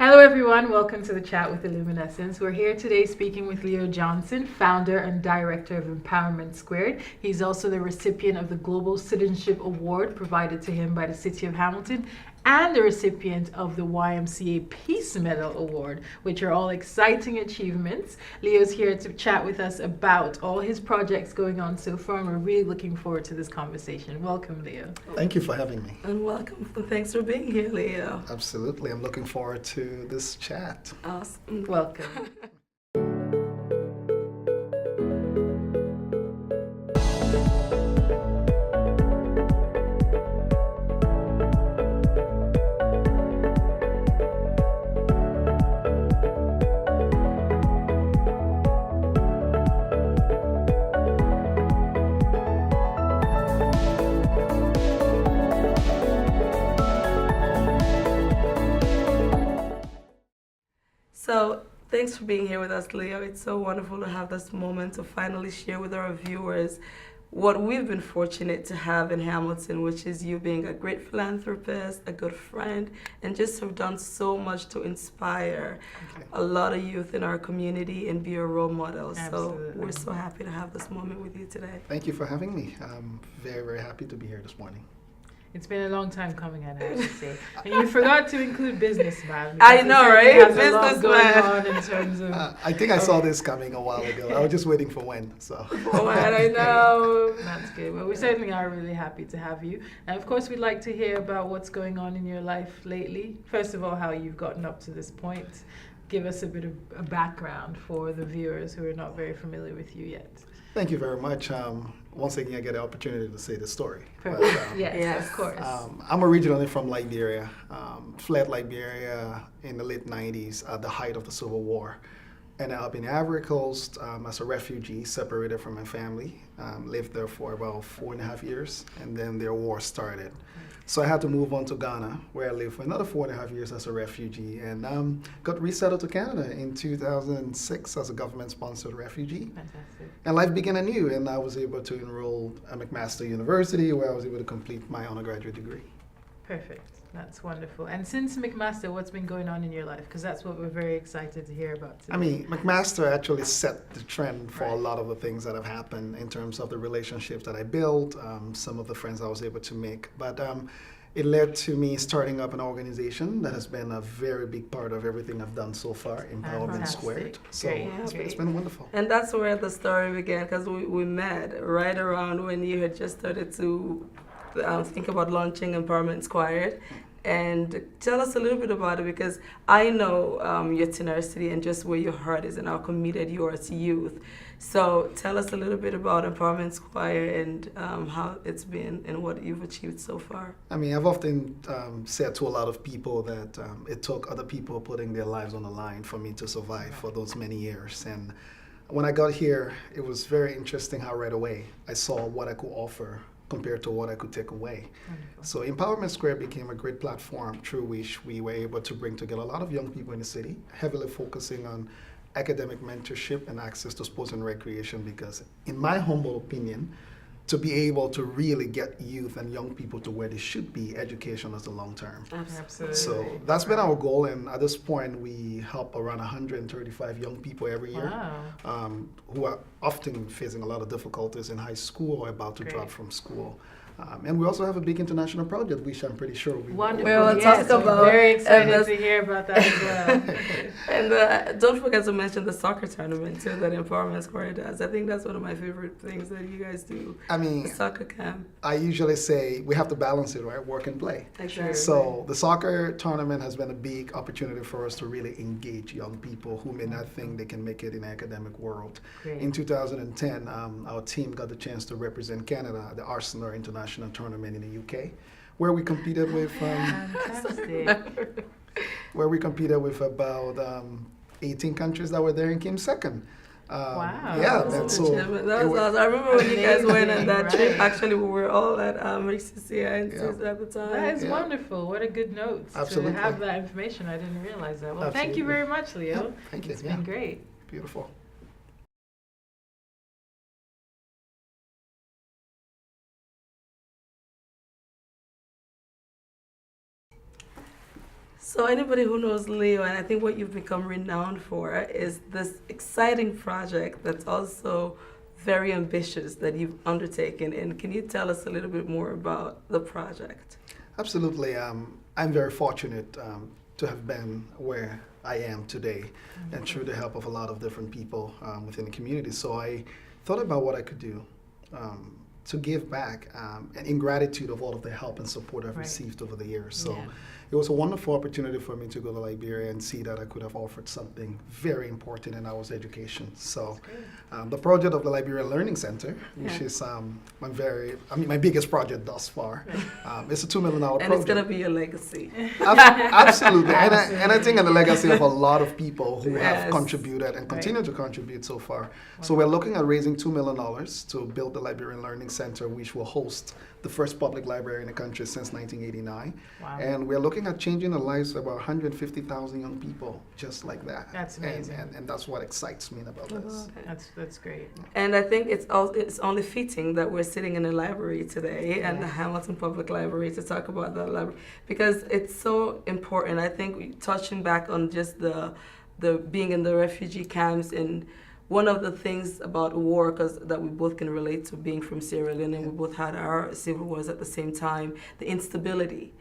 Hello, everyone. Welcome to the chat with Illuminessence. We're here today speaking with Leo Johnson, founder and director of Empowerment Squared. He's also the recipient of the Global Citizenship Award provided to him by the City of Hamilton and the recipient of the YMCA Peace Medal Award, which are all exciting achievements. Leo's here to chat with us about all his projects going on so far, and we're really looking forward to this conversation. Welcome, Leo. Thank you for having me. And welcome. Thanks for being here, Leo. Absolutely. I'm looking forward to this chat. Awesome. Welcome. So, thanks for being here with us, Leo. It's so wonderful to have this moment to finally share with our viewers what we've been fortunate to have in Hamilton, which is you being a great philanthropist, a good friend, and just have done so much to inspire a lot of youth in our community and be a role model. Absolutely. So we're so happy to have this moment with you today. Thank you for having me. I'm very, very happy to be here this morning. It's been a long time coming, I have to say. And you forgot to include businessman. I know, right? Has a lot going Businessman. on in terms of. I think I saw this coming a while ago. I was just waiting for when. So. Oh, man, I know. That's good. Well, we certainly are really happy to have you. And of course, we'd like to hear about what's going on in your life lately. First of all, how you've gotten up to this point. Give us a bit of a background for the viewers who are not very familiar with you yet. Thank you very much. Once again, I get the opportunity to say the story. Perfect. But, Yes, of course. I'm originally from Liberia. Fled Liberia in the late 90s at the height of the Civil War. Ended up in Ivory Coast as a refugee, separated from my family. Lived there for about 4.5 years, and then their war started. So I had to move on to Ghana, where I lived for another 4.5 years as a refugee, and got resettled to Canada in 2006 as a government-sponsored refugee. Fantastic. And life began anew, and I was able to enroll at McMaster University, where I was able to complete my undergraduate degree. Perfect. That's wonderful. And since McMaster, what's been going on in your life? Because that's what we're very excited to hear about today. I mean, McMaster actually set the trend for a Right. lot of the things that have happened in terms of the relationships that I built, some of the friends I was able to make. But it led to me starting up an organization that has been a very big part of everything I've done so far, Empowerment Fantastic. Squared. So Great. it's been wonderful. And that's where the story began, because we met right around when you had just started to think about launching Empowerment Squared. And tell us a little bit about it, because I know your tenacity and just where your heart is and how committed you are to youth. So tell us a little bit about Empowerment Squared and how it's been and what you've achieved so far. I mean, I've often said to a lot of people that it took other people putting their lives on the line for me to survive for those many years. And when I got here, it was very interesting how right away I saw what I could offer compared to what I could take away. Wonderful. So Empowerment Square became a great platform through which we were able to bring together a lot of young people in the city, heavily focusing on academic mentorship and access to sports and recreation, because in my humble opinion, to be able to really get youth and young people to where they should be, education is the long term. Absolutely. So that's been our goal, and at this point we help around 135 young people every year. Wow. Who are often facing a lot of difficulties in high school or about to Great. drop from school. And we also have a big international project, which I'm pretty sure we Wonderful. Well, Yes, talk I'm about- very excited and to hear about that as well. And don't forget to mention the soccer tournament too that Empowerment Square does. I think that's one of my favorite things that you guys do. I The mean, soccer camp. I usually say we have to balance it, right? Work and play. Exactly. So the soccer tournament has been a big opportunity for us to really engage young people who may not think they can make it in the academic world. Great. In 2010, our team got the chance to represent Canada at the Arsenal International Tournament in the UK, where we competed with Fantastic. about 18 countries that were there and came second. Wow. Yeah, That and was so that it was wa- awesome. I remember when you guys went on Amazing, that trip. right. Actually, we were all at HCCI and Yeah. at the time. That is Yeah. wonderful. What a good note Absolutely. to have that information. I didn't realize that. Well, thank you Absolutely. very much, Leo. Yeah, thank you. It's Yeah. been great. Beautiful. So anybody who knows Leo, and I think what you've become renowned for is this exciting project that's also very ambitious that you've undertaken. And can you tell us a little bit more about the project? Absolutely. I'm very fortunate to have been where I am today, and through the help of a lot of different people within the community. So I thought about what I could do to give back, and in gratitude of all of the help and support I've received over the years. So it was a wonderful opportunity for me to go to Liberia and see that I could have offered something very important, and that was education. So the project of the Liberian Learning Center, which is my biggest project thus far, it's a $2 million project. And it's going to be a legacy. Absolutely. And I think in the legacy of a lot of people who have contributed and continue to contribute so far. So we're looking at raising $2 million to build the Liberian Learning Center, which will host the first public library in the country since 1989. Wow. And we're looking at changing the lives of about 150,000 young people just like that. That's amazing. And that's what excites me about this. That's great. And I think it's only fitting that we're sitting in a library today and the Hamilton Public Library to talk about that library, because it's so important. I think touching back on just the being in the refugee camps, and one of the things about war, because that we both can relate to, being from Sierra Leone, and we both had our civil wars at the same time, the instability.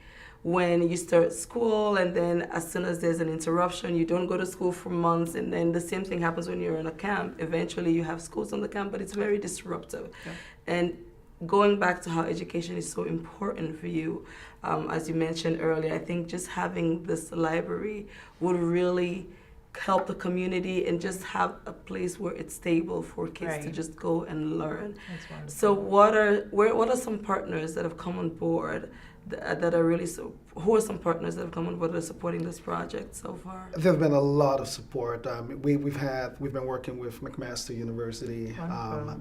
When you start school and then as soon as there's an interruption, you don't go to school for months, and then the same thing happens when you're in a camp. Eventually you have schools on the camp, but it's very disruptive. Yeah. And going back to how education is so important for you, as you mentioned earlier, I think just having this library would really help the community and just have a place where it's stable for kids to just go and learn. That's wonderful. So what are some partners that have come on board that are really who are some partners that have come on board that are supporting this project so far? There's been a lot of support. We've been working with McMaster University,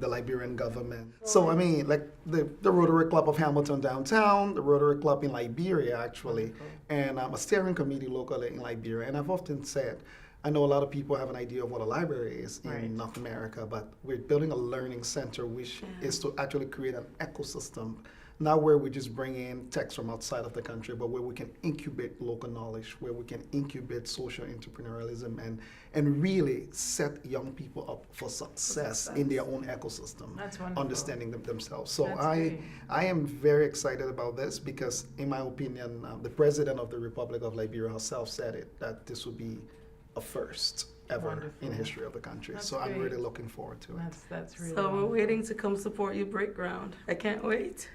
the Liberian government. So I mean, like the Rotary Club of Hamilton downtown, the Rotary Club in Liberia actually, and a steering committee locally in Liberia. And I've often said, I know a lot of people have an idea of what a library is in North America, but we're building a learning center which is to actually create an ecosystem, not where we just bring in texts from outside of the country, but where we can incubate local knowledge, where we can incubate social entrepreneurialism and really set young people up for success in their own ecosystem. That's wonderful. Understanding themselves. So I am very excited about this because, in my opinion, the President of the Republic of Liberia herself said it, that this would be a first ever in history of the country. That's so great. I'm really looking forward to it. That's really So wonderful. we're waiting to come support you break ground. I can't wait.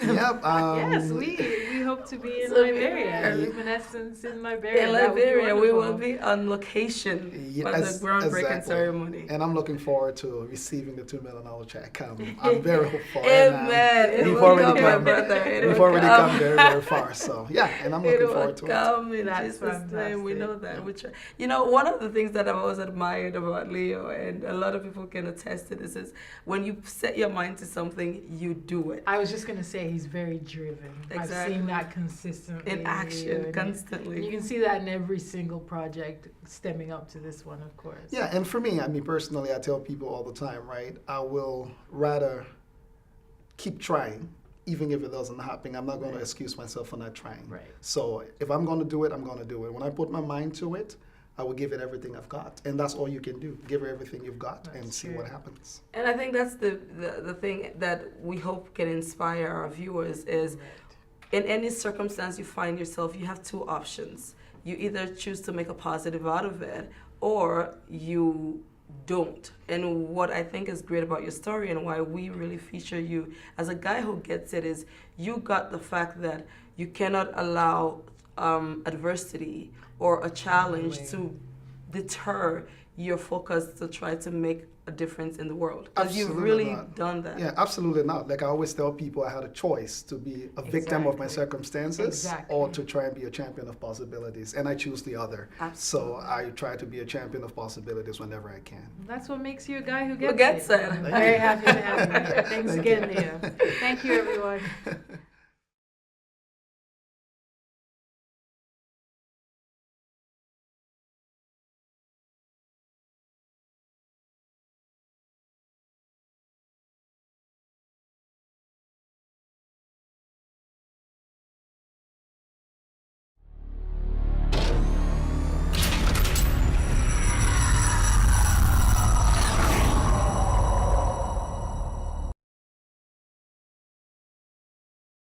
Yep. Yes, we hope to be in Liberia. Illuminessence in Liberia. In Liberia, we will be on location for the groundbreaking ceremony. And I'm looking forward to receiving the $2 million check. I'm very hopeful. Amen. We've already come very, very far. So yeah, and I'm looking forward to it. Come in Jesus' name. We know that. You know, one of the things that I've always admired about Leo, and a lot of people can attest to this, is when you set your mind to something, you do it. I was just gonna say he's very driven. Exactly. I've seen that consistently in action, constantly. And you can see that in every single project stemming up to this one, of course. Yeah, and for me, I mean, personally, I tell people all the time, right? I will rather keep trying, even if it doesn't happen. I'm not going to excuse myself for not trying. Right. So if I'm going to do it, I'm going to do it. When I put my mind to it, I will give it everything I've got. And that's all you can do. Give it everything you've got and see what happens. And I think that's the thing that we hope can inspire our viewers is in any circumstance you find yourself, you have two options. You either choose to make a positive out of it or you don't. And what I think is great about your story and why we really feature you as a guy who gets it is you got the fact that you cannot allow adversity or a challenge to deter your focus to try to make a difference in the world. Because you've really done that. Yeah, absolutely not. Like I always tell people, I had a choice to be a victim of my circumstances or to try and be a champion of possibilities. And I choose the other. Absolutely. So I try to be a champion of possibilities whenever I can. That's what makes you a guy who gets it. it. I'm very happy to have you here. Thanks again, Leo. Thank you, everyone.